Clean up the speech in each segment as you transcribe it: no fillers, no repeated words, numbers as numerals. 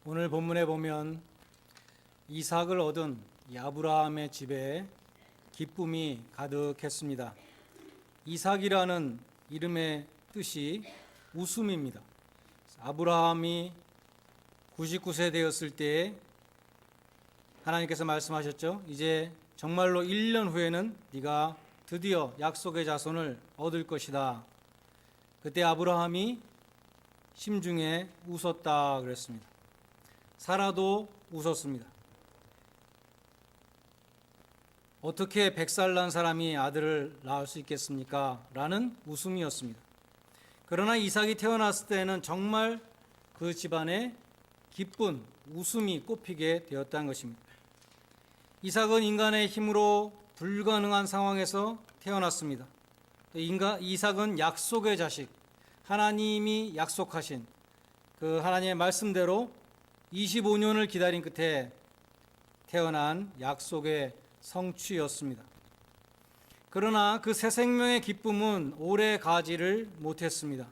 오늘 본문에 보면 이삭을 얻은 이 아브라함의 집에 기쁨이 가득했습니다. 이삭이라는 이름의 뜻이 웃음입니다. 아브라함이 99세 되었을 때 하나님께서 말씀하셨죠. 이제 정말로 1년 후에는 네가 드디어 약속의 자손을 얻을 것이다. 그때 아브라함이 심중에 웃었다 그랬습니다. 사라도 웃었습니다. 어떻게 100살 난 사람이 아들을 낳을 수 있겠습니까? 라는 웃음이었습니다. 그러나 이삭이 태어났을 때는 정말 그 집안에 기쁜 웃음이 꽃피게 되었다는 것입니다. 이삭은 인간의 힘으로 불가능한 상황에서 태어났습니다. 이삭은 약속의 자식, 하나님이 약속하신 그 하나님의 말씀대로 25년을 기다린 끝에 태어난 약속의 성취였습니다. 그러나 그 새 생명의 기쁨은 오래 가지를 못했습니다.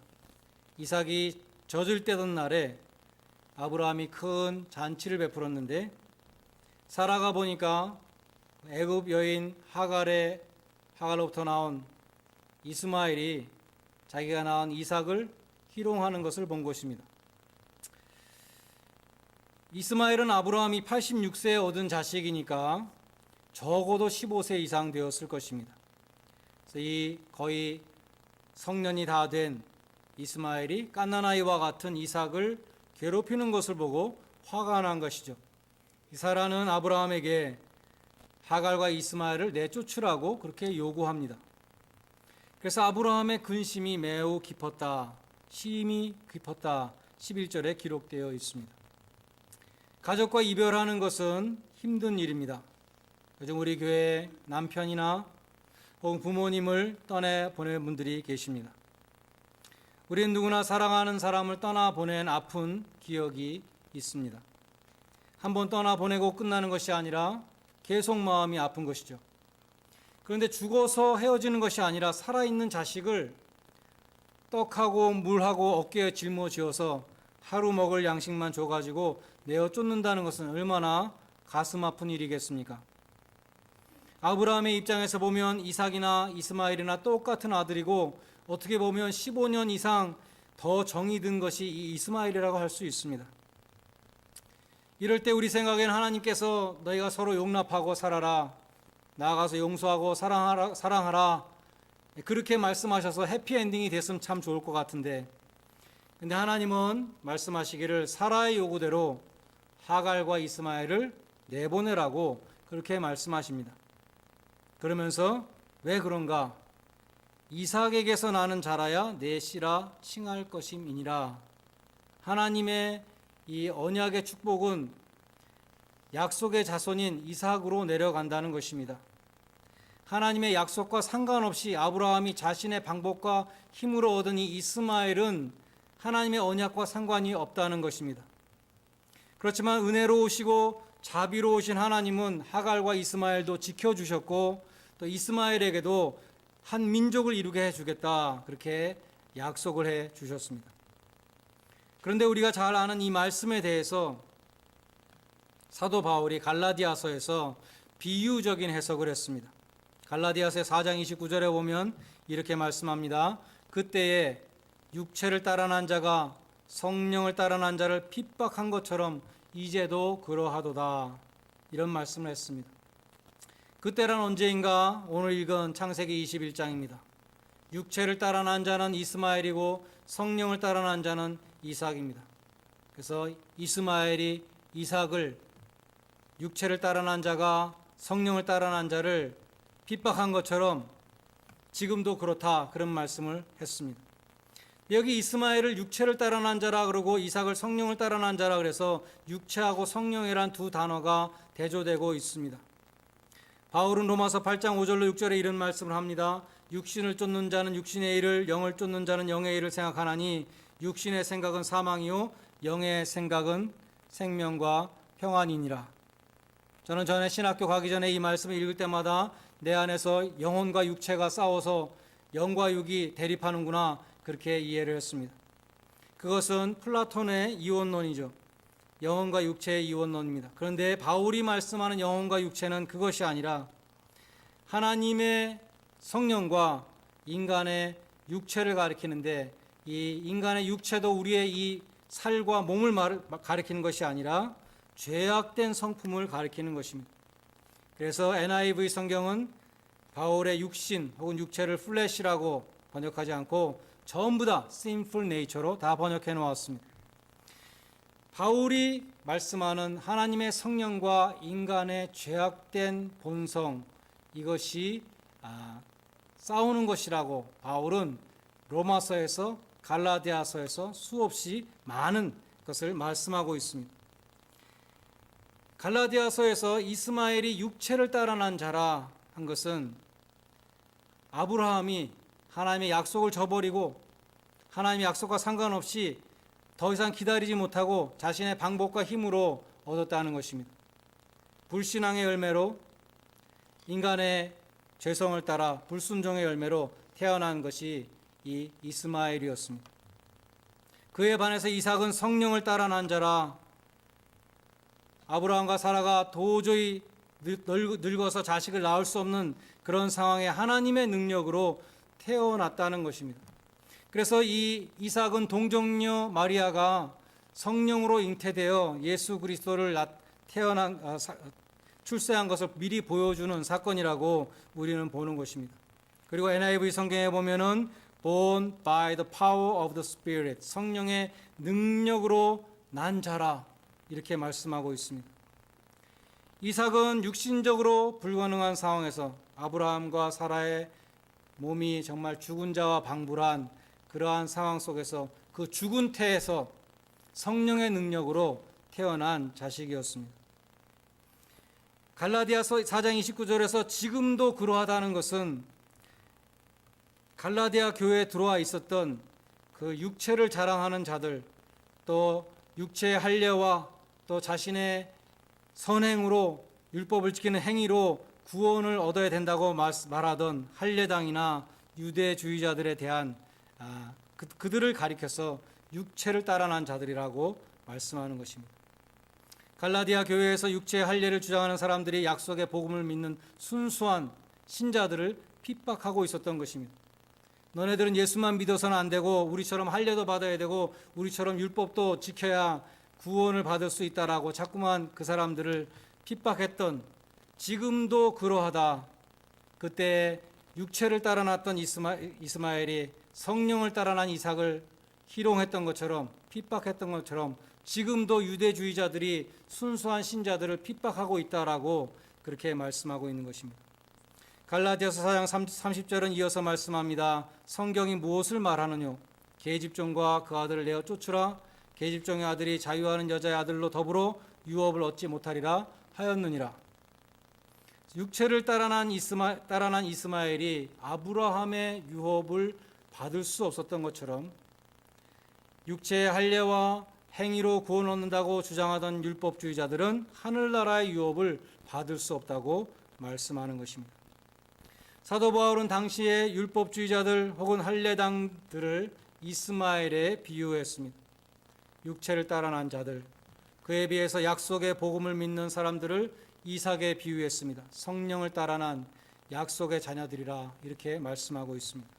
이삭이 젖을 떼던 날에 아브라함이 큰 잔치를 베풀었는데 사라가 보니까 애굽 여인 하갈로부터 나온 이스마엘이 자기가 낳은 이삭을 희롱하는 것을 본 것입니다. 이스마엘은 아브라함이 86세에 얻은 자식이니까 적어도 15세 이상 되었을 것입니다. 그래서 이 거의 성년이 다 된 이스마엘이 갓난아이와 같은 이삭을 괴롭히는 것을 보고 화가 난 것이죠. 사라는 아브라함에게 하갈과 이스마엘을 내쫓으라고 그렇게 요구합니다. 그래서 아브라함의 근심이 매우 깊었다, 심히 깊었다 11절에 기록되어 있습니다. 가족과 이별하는 것은 힘든 일입니다. 요즘 우리 교회 남편이나 혹은 부모님을 떠나보낸 분들이 계십니다. 우리는 누구나 사랑하는 사람을 떠나보낸 아픈 기억이 있습니다. 한번 떠나보내고 끝나는 것이 아니라 계속 마음이 아픈 것이죠. 그런데 죽어서 헤어지는 것이 아니라 살아있는 자식을 떡하고 물하고 어깨에 짊어지어서 하루 먹을 양식만 줘가지고 내어 쫓는다는 것은 얼마나 가슴 아픈 일이겠습니까? 아브라함의 입장에서 보면 이삭이나 이스마엘이나 똑같은 아들이고 어떻게 보면 15년 이상 더 정이 든 것이 이 이스마엘이라고 할 수 있습니다. 이럴 때 우리 생각에는 하나님께서 너희가 서로 용납하고 살아라, 나아가서 용서하고 사랑하라 그렇게 말씀하셔서 해피엔딩이 됐으면 참 좋을 것 같은데, 근데 하나님은 말씀하시기를 사라의 요구대로 하갈과 이스마엘을 내보내라고 그렇게 말씀하십니다. 그러면서 왜 그런가? 이삭에게서 나는 자라야 내 씨라 칭할 것임이니라. 하나님의 이 언약의 축복은 약속의 자손인 이삭으로 내려간다는 것입니다. 하나님의 약속과 상관없이 아브라함이 자신의 방법과 힘으로 얻은 이 이스마엘은 하나님의 언약과 상관이 없다는 것입니다. 그렇지만 은혜로우시고 자비로우신 하나님은 하갈과 이스마엘도 지켜주셨고 또 이스마엘에게도 한 민족을 이루게 해주겠다 그렇게 약속을 해주셨습니다. 그런데 우리가 잘 아는 이 말씀에 대해서 사도 바울이 갈라디아서에서 비유적인 해석을 했습니다. 갈라디아서 4장 29절에 보면 이렇게 말씀합니다. 그때에 육체를 따라 난 자가 성령을 따라 난 자를 핍박한 것처럼 이제도 그러하도다. 이런 말씀을 했습니다. 그때란 언제인가? 오늘 읽은 창세기 21장입니다. 육체를 따라 난 자는 이스마엘이고 성령을 따라 난 자는 이삭입니다. 그래서 이스마엘이 이삭을 육체를 따라 난 자가 성령을 따라 난 자를 핍박한 것처럼 지금도 그렇다 그런 말씀을 했습니다. 여기 이스마엘을 육체를 따라 난 자라 그러고 이삭을 성령을 따라 난 자라 그래서 육체하고 성령이란 두 단어가 대조되고 있습니다. 바울은 로마서 8장 5절로 6절에 이런 말씀을 합니다. 육신을 쫓는 자는 육신의 일을, 영을 쫓는 자는 영의 일을 생각하나니 육신의 생각은 사망이요 영의 생각은 생명과 평안이니라. 저는 전에 신학교 가기 전에 이 말씀을 읽을 때마다 내 안에서 영혼과 육체가 싸워서 영과 육이 대립하는구나 그렇게 이해를 했습니다. 그것은 플라톤의 이원론이죠. 영혼과 육체의 이원론입니다. 그런데 바울이 말씀하는 영혼과 육체는 그것이 아니라 하나님의 성령과 인간의 육체를 가리키는데, 이 인간의 육체도 우리의 이 살과 몸을 가리키는 것이 아니라 죄악된 성품을 가리키는 것입니다. 그래서 NIV 성경은 바울의 육신 혹은 육체를 플래시라고 번역하지 않고 전부 다 sinful nature로 다 번역해 놓았습니다. 바울이 말씀하는 하나님의 성령과 인간의 죄악된 본성, 이것이 싸우는 것이라고 바울은 로마서에서 갈라디아서에서 수없이 많은 것을 말씀하고 있습니다. 갈라디아서에서 이스마엘이 육체를 따라 난 자라 한 것은 아브라함이 하나님의 약속을 저버리고 하나님의 약속과 상관없이 더 이상 기다리지 못하고 자신의 방법과 힘으로 얻었다는 것입니다. 불신앙의 열매로, 인간의 죄성을 따라 불순종의 열매로 태어난 것이 이 이스마엘이었습니다. 그에 반해서 이삭은 성령을 따라 난 자라, 아브라함과 사라가 도저히 늙어서 자식을 낳을 수 없는 그런 상황에 하나님의 능력으로 태어났다는 것입니다. 그래서 이 이삭은 동정녀 마리아가 성령으로 잉태되어 예수 그리스도를 출세한 것을 미리 보여주는 사건이라고 우리는 보는 것입니다. 그리고 NIV 성경에 보면은 born by the power of the Spirit, 성령의 능력으로 난 자라, 이렇게 말씀하고 있습니다. 이삭은 육신적으로 불가능한 상황에서 아브라함과 사라의 몸이 정말 죽은 자와 방불한 그러한 상황 속에서 그 죽은 태에서 성령의 능력으로 태어난 자식이었습니다. 갈라디아서 4장 29절에서 지금도 그러하다는 것은 갈라디아 교회에 들어와 있었던 그 육체를 자랑하는 자들, 또 육체의 할례와 또 자신의 선행으로 율법을 지키는 행위로 구원을 얻어야 된다고 말하던 할례당이나 유대주의자들에 대한 그들을 가리켜서 육체를 따라 난 자들이라고 말씀하는 것입니다. 갈라디아 교회에서 육체의 할례를 주장하는 사람들이 약속의 복음을 믿는 순수한 신자들을 핍박하고 있었던 것입니다. 너네들은 예수만 믿어서는 안 되고 우리처럼 할례도 받아야 되고 우리처럼 율법도 지켜야 구원을 받을 수 있다라고 자꾸만 그 사람들을 핍박했던, 지금도 그러하다. 그때 육체를 따라 났던 이스마엘이 성령을 따라 난 이삭을 희롱했던 것처럼, 핍박했던 것처럼 지금도 유대주의자들이 순수한 신자들을 핍박하고 있다라고 그렇게 말씀하고 있는 것입니다. 갈라디아서 4장 30절은 이어서 말씀합니다. 성경이 무엇을 말하느뇨? 계집종과 그 아들을 내어 쫓으라. 계집종의 아들이 자유하는 여자의 아들로 더불어 유업을 얻지 못하리라 하였느니라. 육체를 따라 난 이스마엘이 아브라함의 유업을 받을 수 없었던 것처럼 육체의 할례와 행위로 구원 얻는다고 주장하던 율법주의자들은 하늘나라의 유업을 받을 수 없다고 말씀하는 것입니다. 사도 바울은 당시의 율법주의자들 혹은 할례당들을 이스마엘에 비유했습니다. 육체를 따라 난 자들, 그에 비해서 약속의 복음을 믿는 사람들을 이삭에 비유했습니다. 성령을 따라 난 약속의 자녀들이라, 이렇게 말씀하고 있습니다.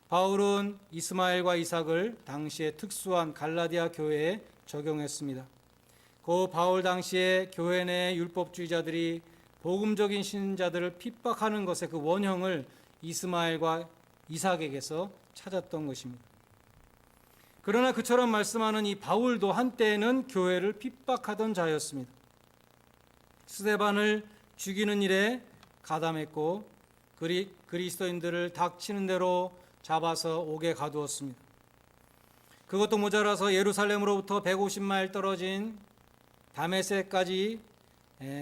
바울은 이스마엘과 이삭을 당시의 특수한 갈라디아 교회에 적용했습니다. 그 바울 당시에 교회 내 율법주의자들이 복음적인 신자들을 핍박하는 것의 그 원형을 이스마엘과 이삭에게서 찾았던 것입니다. 그러나 그처럼 말씀하는 이 바울도 한때는 교회를 핍박하던 자였습니다. 스데반을 죽이는 일에 가담했고 그리스도인들을 닥치는 대로 잡아서 옥에 가두었습니다. 그것도 모자라서 예루살렘으로부터 150마일 떨어진 다메섹까지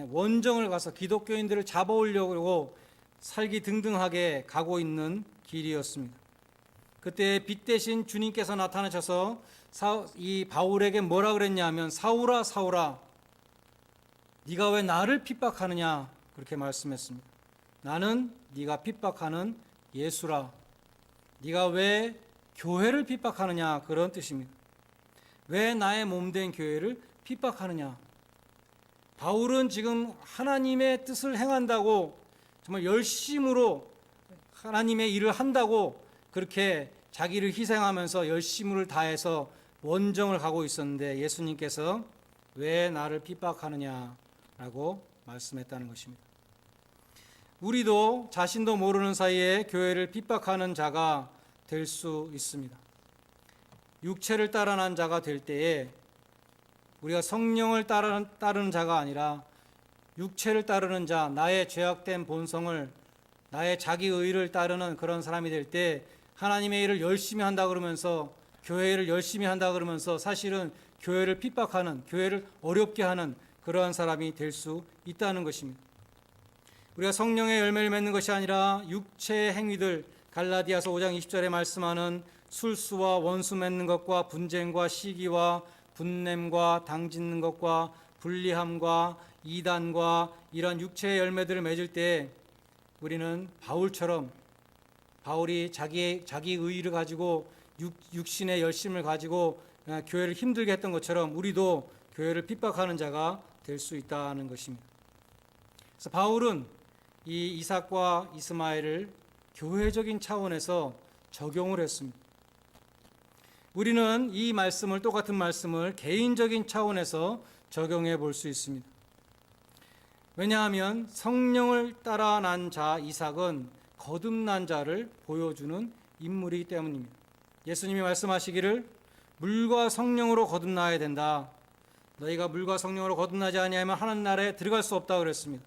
원정을 가서 기독교인들을 잡아오려고 살기등등하게 가고 있는 길이었습니다. 그때 빛 대신 주님께서 나타나셔서 이 바울에게 뭐라 그랬냐면, 사울아 사울아 네가 왜 나를 핍박하느냐, 그렇게 말씀했습니다. 나는 네가 핍박하는 예수라. 네가 왜 교회를 핍박하느냐, 그런 뜻입니다. 왜 나의 몸된 교회를 핍박하느냐? 바울은 지금 하나님의 뜻을 행한다고 정말 열심으로 하나님의 일을 한다고 그렇게 자기를 희생하면서 열심을 다해서 원정을 가고 있었는데 예수님께서 왜 나를 핍박하느냐라고 말씀했다는 것입니다. 우리도 자신도 모르는 사이에 교회를 핍박하는 자가 될 수 있습니다. 육체를 따라난 자가 될 때에 우리가 성령을 따르는 자가 아니라 육체를 따르는 자, 나의 죄악된 본성을, 나의 자기 의를 따르는 그런 사람이 될 때 하나님의 일을 열심히 한다 그러면서 교회를 열심히 한다 그러면서 사실은 교회를 핍박하는, 교회를 어렵게 하는 그러한 사람이 될 수 있다는 것입니다. 우리가 성령의 열매를 맺는 것이 아니라 육체의 행위들, 갈라디아서 5장 20절에 말씀하는 술수와 원수 맺는 것과 분쟁과 시기와 분냄과 당짓는 것과 불리함과 이단과 이런 육체의 열매들을 맺을 때 우리는 바울처럼 바울이 자기 의의를 가지고 육신의 열심을 가지고 교회를 힘들게 했던 것처럼 우리도 교회를 핍박하는 자가 될 수 있다는 것입니다. 그래서 바울은 이 이삭과 이스마엘을 교회적인 차원에서 적용을 했습니다. 우리는 이 말씀을, 똑같은 말씀을 개인적인 차원에서 적용해 볼 수 있습니다. 왜냐하면 성령을 따라 난 자 이삭은 거듭난 자를 보여주는 인물이기 때문입니다. 예수님이 말씀하시기를 물과 성령으로 거듭나야 된다. 너희가 물과 성령으로 거듭나지 아니하면 하나님 나라에 들어갈 수 없다 그랬습니다.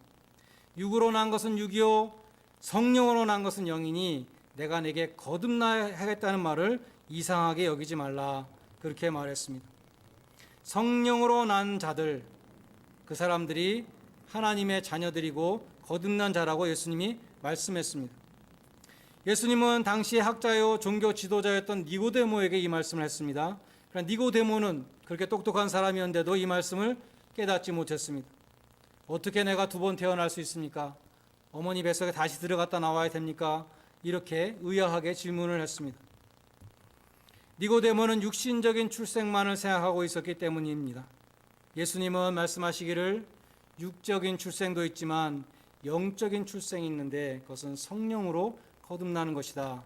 육으로 난 것은 육이요 성령으로 난 것은 영이니 내가 내게 거듭나야 하겠다는 말을 이상하게 여기지 말라 그렇게 말했습니다. 성령으로 난 자들, 그 사람들이 하나님의 자녀들이고 거듭난 자라고 예수님이 말씀했습니다. 예수님은 당시의 학자요 종교 지도자였던 니고데모에게 이 말씀을 했습니다. 그러나 니고데모는 그렇게 똑똑한 사람이었는데도 이 말씀을 깨닫지 못했습니다. 어떻게 내가 두 번 태어날 수 있습니까? 어머니 뱃속에 다시 들어갔다 나와야 됩니까? 이렇게 의아하게 질문을 했습니다. 니고데모는 육신적인 출생만을 생각하고 있었기 때문입니다. 예수님은 말씀하시기를 육적인 출생도 있지만 영적인 출생이 있는데 그것은 성령으로 거듭나는 것이다.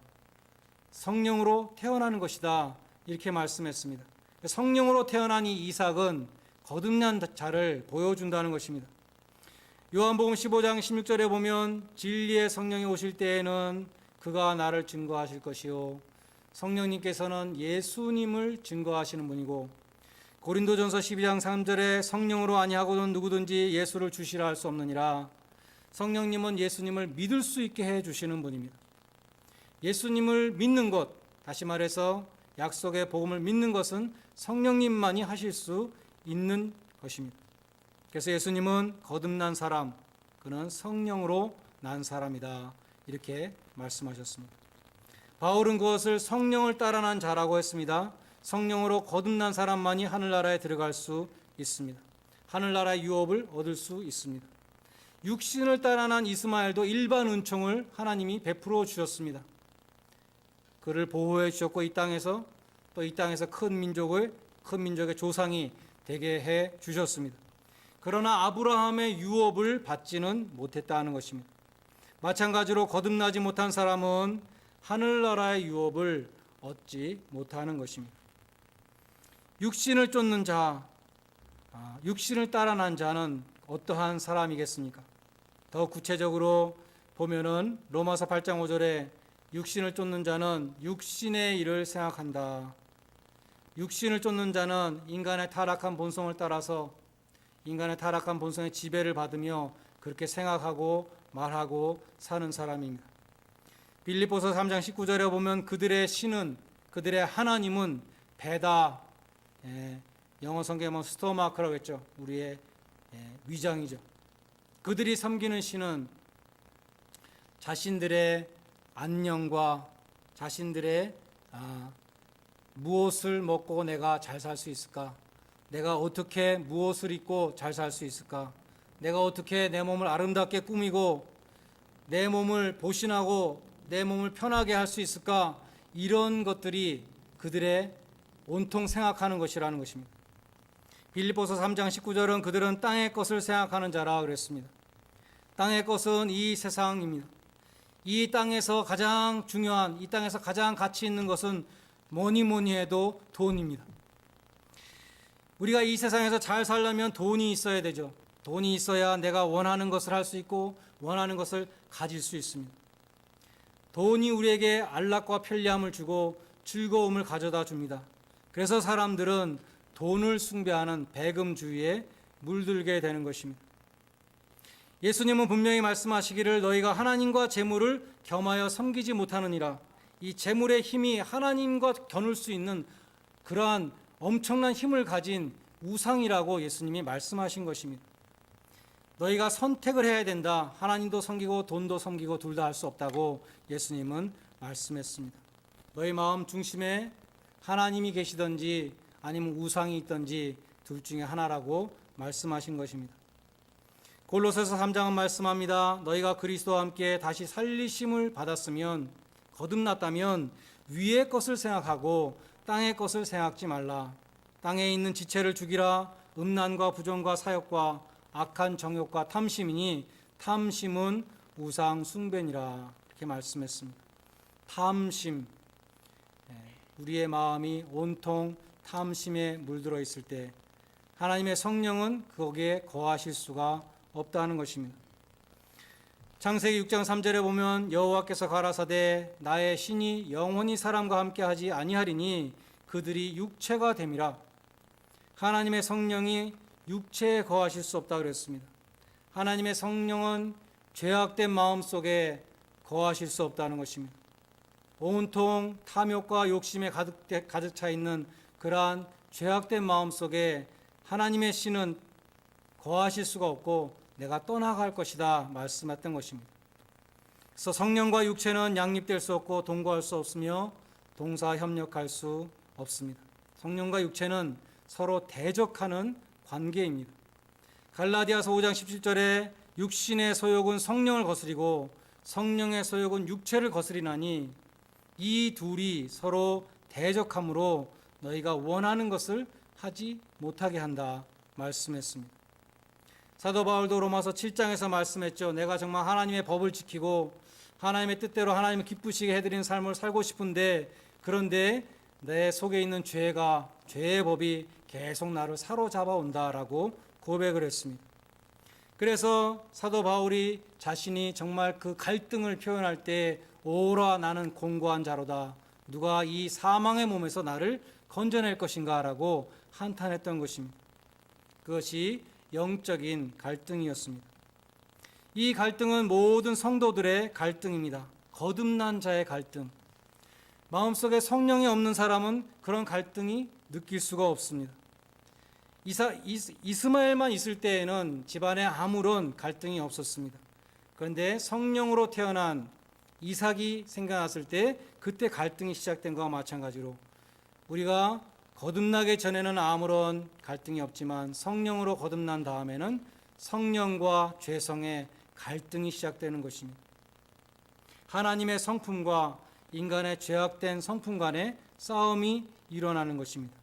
성령으로 태어나는 것이다. 이렇게 말씀했습니다. 성령으로 태어난 이 이삭은 거듭난 자를 보여준다는 것입니다. 요한복음 15장 16절에 보면 진리의 성령이 오실 때에는 그가 나를 증거하실 것이요 성령님께서는 예수님을 증거하시는 분이고 고린도전서 12장 3절에 성령으로 아니하고는 누구든지 예수를 주시라 할 수 없느니라. 성령님은 예수님을 믿을 수 있게 해 주시는 분입니다. 예수님을 믿는 것, 다시 말해서 약속의 복음을 믿는 것은 성령님만이 하실 수 있는 것입니다. 그래서 예수님은 거듭난 사람, 그는 성령으로 난 사람이다 이렇게 말씀하셨습니다. 바울은 그것을 성령을 따라 난 자라고 했습니다. 성령으로 거듭난 사람만이 하늘나라에 들어갈 수 있습니다. 하늘나라의 유업을 얻을 수 있습니다. 육신을 따라 난 이스마엘도 일반 은총을 하나님이 베풀어 주셨습니다. 그를 보호해 주셨고 이 땅에서 큰 민족의 조상이 되게 해 주셨습니다. 그러나 아브라함의 유업을 받지는 못했다는 것입니다. 마찬가지로 거듭나지 못한 사람은 하늘나라의 유업을 얻지 못하는 것입니다. 육신을 쫓는 자, 육신을 따라 난 자는 어떠한 사람이겠습니까? 더 구체적으로 보면은 로마서 8장 5절에 육신을 쫓는 자는 육신의 일을 생각한다. 육신을 쫓는 자는 인간의 타락한 본성을 따라서 인간의 타락한 본성의 지배를 받으며 그렇게 생각하고 말하고 사는 사람입니다. 빌립보서 3장 19절에 보면 그들의 신은, 그들의 하나님은 배다, 영어 성경에 보면 스토마크라고 했죠. 우리의 위장이죠. 그들이 섬기는 신은 자신들의 안녕과 자신들의 무엇을 먹고 내가 잘 살 수 있을까? 내가 어떻게 무엇을 입고 잘 살 수 있을까? 내가 어떻게 내 몸을 아름답게 꾸미고 내 몸을 보신하고 내 몸을 편하게 할 수 있을까? 이런 것들이 그들의 온통 생각하는 것이라는 것입니다. 빌립보서 3장 19절은 그들은 땅의 것을 생각하는 자라 그랬습니다. 땅의 것은 이 세상입니다. 이 땅에서 가장 중요한, 이 땅에서 가장 가치 있는 것은 뭐니 해도 돈입니다. 우리가 이 세상에서 잘 살려면 돈이 있어야 되죠. 돈이 있어야 내가 원하는 것을 할 수 있고 원하는 것을 가질 수 있습니다. 돈이 우리에게 안락과 편리함을 주고 즐거움을 가져다 줍니다. 그래서 사람들은 돈을 숭배하는 배금주의에 물들게 되는 것입니다. 예수님은 분명히 말씀하시기를 너희가 하나님과 재물을 겸하여 섬기지 못하느니라. 이 재물의 힘이 하나님과 겨눌 수 있는 그러한 엄청난 힘을 가진 우상이라고 예수님이 말씀하신 것입니다. 너희가 선택을 해야 된다. 하나님도 섬기고 돈도 섬기고 둘 다 할 수 없다고 예수님은 말씀했습니다. 너희 마음 중심에 하나님이 계시든지 아니면 우상이 있든지 둘 중에 하나라고 말씀하신 것입니다. 골로새서 3장은 말씀합니다. 너희가 그리스도와 함께 다시 살리심을 받았으면 거듭났다면 위의 것을 생각하고 땅의 것을 생각지 말라. 땅에 있는 지체를 죽이라. 음란과 부정과 사욕과 악한 정욕과 탐심이니 탐심은 우상 숭배니라. 이렇게 말씀했습니다. 탐심, 우리의 마음이 온통 탐심에 물들어 있을 때 하나님의 성령은 거기에 거하실 수가 없다는 것입니다. 창세기 6장 3절에 보면 여호와께서 가라사대 나의 신이 영원히 사람과 함께하지 아니하리니 그들이 육체가 됨이라. 하나님의 성령이 육체에 거하실 수 없다 그랬습니다. 하나님의 성령은 죄악된 마음 속에 거하실 수 없다는 것입니다. 온통 탐욕과 욕심에 가득 차 있는 그러한 죄악된 마음 속에 하나님의 신은 거하실 수가 없고 내가 떠나갈 것이다 말씀했던 것입니다. 그래서 성령과 육체는 양립될 수 없고 동거할 수 없으며 동사 협력할 수 없습니다. 성령과 육체는 서로 대적하는 관계입니다. 갈라디아서 5장 17절에 육신의 소욕은 성령을 거스리고 성령의 소욕은 육체를 거스리나니 이 둘이 서로 대적함으로 너희가 원하는 것을 하지 못하게 한다 말씀했습니다. 사도 바울도 로마서 7장에서 말씀했죠. 내가 정말 하나님의 법을 지키고 하나님의 뜻대로 하나님을 기쁘시게 해드리는 삶을 살고 싶은데 그런데 내 속에 있는 죄의 법이 계속 나를 사로잡아 온다라고 고백을 했습니다. 그래서 사도 바울이 자신이 정말 그 갈등을 표현할 때 오라 나는 공고한 자로다. 누가 이 사망의 몸에서 나를 건져낼 것인가 라고 한탄했던 것입니다. 그것이 영적인 갈등이었습니다. 이 갈등은 모든 성도들의 갈등입니다. 거듭난 자의 갈등. 마음속에 성령이 없는 사람은 그런 갈등이 느낄 수가 없습니다. 이스마엘만 있을 때에는 집안에 아무런 갈등이 없었습니다. 그런데 성령으로 태어난 이삭이 생겨났을 때 그때 갈등이 시작된 것과 마찬가지로 우리가 거듭나기 전에는 아무런 갈등이 없지만 성령으로 거듭난 다음에는 성령과 죄성의 갈등이 시작되는 것입니다. 하나님의 성품과 인간의 죄악된 성품 간의 싸움이 일어나는 것입니다.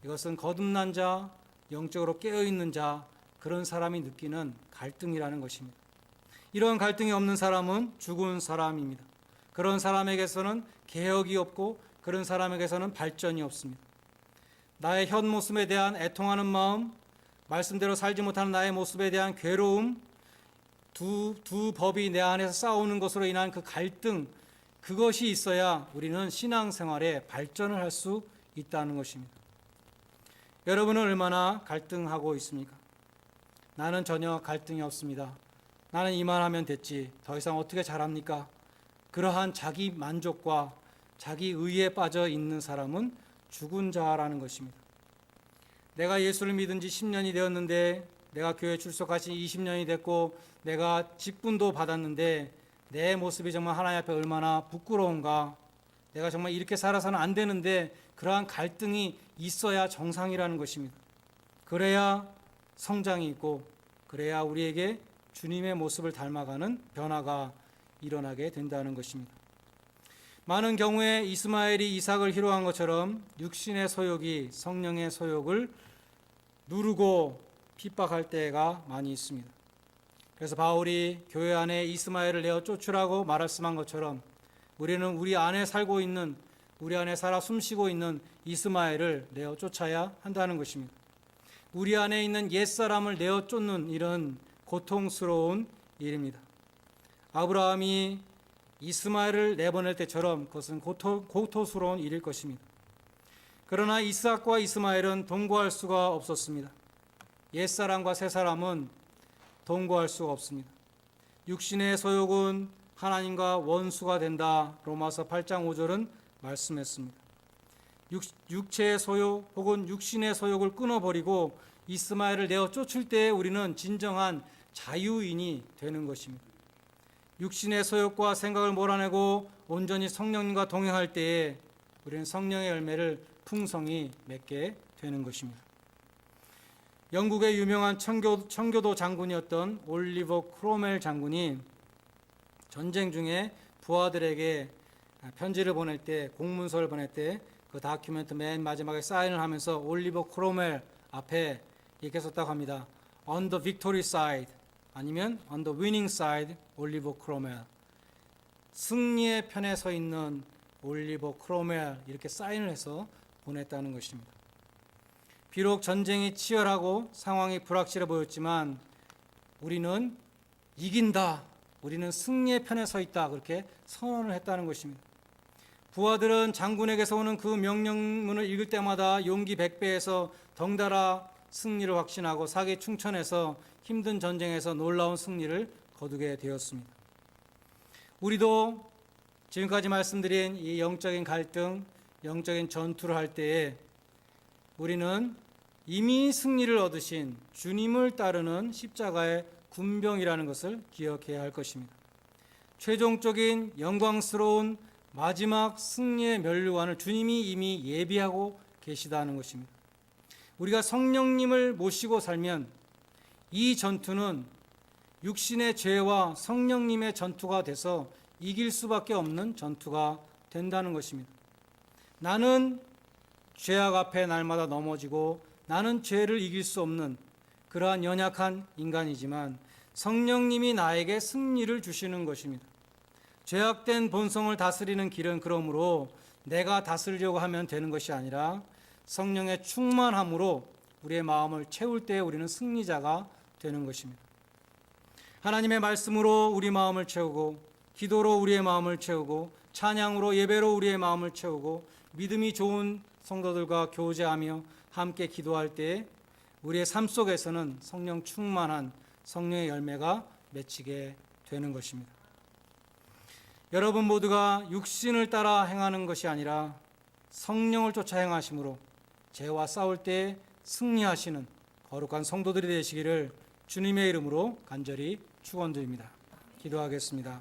이것은 거듭난 자, 영적으로 깨어있는 자, 그런 사람이 느끼는 갈등이라는 것입니다. 이런 갈등이 없는 사람은 죽은 사람입니다. 그런 사람에게서는 개혁이 없고 그런 사람에게서는 발전이 없습니다. 나의 현 모습에 대한 애통하는 마음, 말씀대로 살지 못하는 나의 모습에 대한 괴로움, 두 법이 내 안에서 싸우는 것으로 인한 그 갈등, 그것이 있어야 우리는 신앙생활에 발전을 할 수 있다는 것입니다. 여러분은 얼마나 갈등하고 있습니까? 나는 전혀 갈등이 없습니다. 나는 이만하면 됐지. 더 이상 어떻게 잘합니까? 그러한 자기 만족과 자기 의에 빠져 있는 사람은 죽은 자라는 것입니다. 내가 예수를 믿은 지 10년이 되었는데 내가 교회 출석한 지 20년이 됐고 내가 직분도 받았는데 내 모습이 정말 하나님 앞에 얼마나 부끄러운가. 내가 정말 이렇게 살아서는 안 되는데 그러한 갈등이 있어야 정상이라는 것입니다. 그래야 성장이 있고 그래야 우리에게 주님의 모습을 닮아가는 변화가 일어나게 된다는 것입니다. 많은 경우에 이스마엘이 이삭을 희롱한 것처럼 육신의 소욕이 성령의 소욕을 누르고 핍박할 때가 많이 있습니다. 그래서 바울이 교회 안에 이스마엘을 내어 쫓으라고 말씀한 것처럼 우리는 우리 안에 살고 있는, 우리 안에 살아 숨쉬고 있는 이스마엘을 내어 쫓아야 한다는 것입니다. 우리 안에 있는 옛사람을 내어 쫓는 일은 고통스러운 일입니다. 아브라함이 이스마엘을 내보낼 때처럼 그것은 고통스러운 일일 것입니다. 그러나 이스악과 이스마엘은 동거할 수가 없었습니다. 옛사람과 새사람은 동거할 수가 없습니다. 육신의 소욕은 하나님과 원수가 된다. 로마서 8장 5절은 말씀했습니다. 육체의 소욕 혹은 육신의 소욕을 끊어버리고 이스마엘을 내어 쫓을 때에 우리는 진정한 자유인이 되는 것입니다. 육신의 소욕과 생각을 몰아내고 온전히 성령님과 동행할 때에 우리는 성령의 열매를 풍성히 맺게 되는 것입니다. 영국의 유명한 청교도 장군이었던 올리버 크로멜 장군이 전쟁 중에 부하들에게 편지를 보낼 때, 공문서를 보낼 때 그 다큐멘트 맨 마지막에 사인을 하면서 올리버 크로멜 앞에 이렇게 썼다고 합니다. On the victory side, 아니면 on the winning side, 올리버 크로멜. 승리의 편에 서 있는 올리버 크로멜, 이렇게 사인을 해서 보냈다는 것입니다. 비록 전쟁이 치열하고 상황이 불확실해 보였지만 우리는 이긴다, 우리는 승리의 편에 서 있다, 그렇게 선언을 했다는 것입니다. 부하들은 장군에게서 오는 그 명령문을 읽을 때마다 용기 100배에서 덩달아 승리를 확신하고 사기 충천해서 힘든 전쟁에서 놀라운 승리를 거두게 되었습니다. 우리도 지금까지 말씀드린 이 영적인 갈등, 영적인 전투를 할 때에 우리는 이미 승리를 얻으신 주님을 따르는 십자가의 군병이라는 것을 기억해야 할 것입니다. 최종적인 영광스러운 마지막 승리의 면류관을 주님이 이미 예비하고 계시다는 것입니다. 우리가 성령님을 모시고 살면 이 전투는 육신의 죄와 성령님의 전투가 돼서 이길 수밖에 없는 전투가 된다는 것입니다. 나는 죄악 앞에 날마다 넘어지고 나는 죄를 이길 수 없는 그러한 연약한 인간이지만 성령님이 나에게 승리를 주시는 것입니다. 죄악된 본성을 다스리는 길은 그러므로 내가 다스리려고 하면 되는 것이 아니라 성령의 충만함으로 우리의 마음을 채울 때 우리는 승리자가 되는 것입니다. 하나님의 말씀으로 우리 마음을 채우고, 기도로 우리의 마음을 채우고, 찬양으로 예배로 우리의 마음을 채우고, 믿음이 좋은 성도들과 교제하며 함께 기도할 때 우리의 삶 속에서는 성령 충만한 성령의 열매가 맺히게 되는 것입니다. 여러분 모두가 육신을 따라 행하는 것이 아니라 성령을 쫓아 행하심으로 죄와 싸울 때 승리하시는 거룩한 성도들이 되시기를 주님의 이름으로 간절히 축원드립니다. 기도하겠습니다.